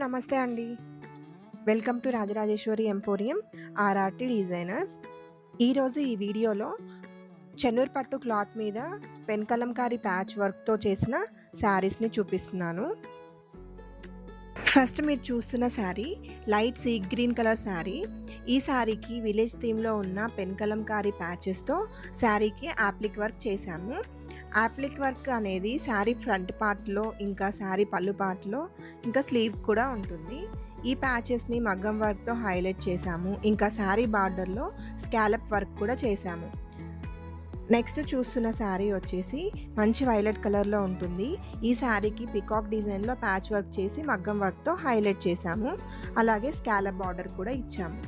నమస్తే అండి. Welcome to Rajarajeshwari emporium RRT designers. ఈరోజు ఈ వీడియోలో చెన్నూరు పట్టు క్లాత్ మీద పెన్ కలంకారీ ప్యాచ్ వర్క్‌తో చేసిన శారీస్‌ని చూపిస్తున్నాను. ఫస్ట్ మీరు చూస్తున్న sari light sea green colour sari. ఈ శారీకి విలేజ్ థీమ్‌లో ఉన్న పెన్ కలంకారీ ప్యాచెస్‌తో శారీకి యాప్లిక్ వర్క్ చేశాము. యాప్లిక్ వర్క్ అనేది శారీ ఫ్రంట్ పార్ట్‌లో, ఇంకా శారీ పళ్ళు పార్ట్‌లో, ఇంకా స్లీవ్ కూడా ఉంటుంది. ఈ ప్యాచెస్‌ని మగ్గం వర్క్‌తో హైలైట్ చేశాము. ఇంకా శారీ బార్డర్‌లో స్కాలప్ వర్క్ కూడా చేశాము. నెక్స్ట్ చూస్తున్న శారీ వచ్చేసి మంచి వైలెట్ కలర్‌లో ఉంటుంది. ఈ శారీకి పికాక్ డిజైన్‌లో ప్యాచ్ వర్క్ చేసి మగ్గం వర్క్‌తో హైలైట్ చేశాము. అలాగే స్కాలప్ బార్డర్ కూడా ఇచ్చాము.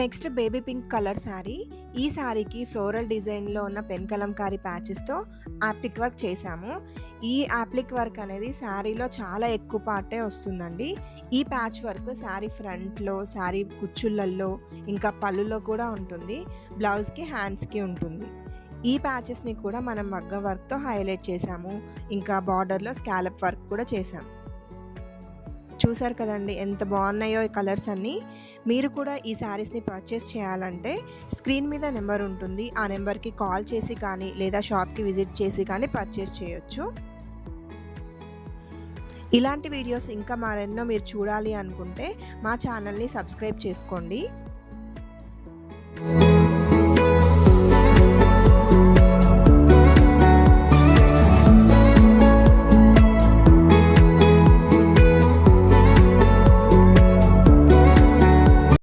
Next baby pink colour sari. ఈ శారీకి ఫ్లోరల్ డిజైన్లో ఉన్న పెన్ కలంకారీ ప్యాచెస్తో యాప్లిక్ వర్క్ చేశాము. ఈ యాప్లిక్ వర్క్ అనేది శారీలో చాలా ఎక్కువ పార్టే వస్తుందండి. ఈ ప్యాచ్ వర్క్ శారీ ఫ్రంట్లో, శారీ కుచ్చుళ్ళల్లో, ఇంకా పళ్ళులో కూడా ఉంటుంది. బ్లౌజ్కి, హ్యాండ్స్కి ఉంటుంది. ఈ ప్యాచెస్ని కూడా మనం మగ్గం వర్క్తో హైలైట్ చేశాము. ఇంకా బార్డర్లో స్కాలప్ వర్క్ కూడా చేశాము. చూసారు కదండి ఎంత బాగున్నాయో ఈ కలర్స్ అన్నీ. మీరు కూడా ఈ శారీస్ని పర్చేస్ చేయాలంటే స్క్రీన్ మీద నెంబర్ ఉంటుంది. ఆ నెంబర్కి కాల్ చేసి కానీ లేదా షాప్కి విజిట్ చేసి కానీ పర్చేస్ చేయొచ్చు. ఇలాంటి వీడియోస్ ఇంకా మరెన్నో మీరు చూడాలి అనుకుంటే మా ఛానల్ని సబ్స్క్రైబ్ చేసుకోండి.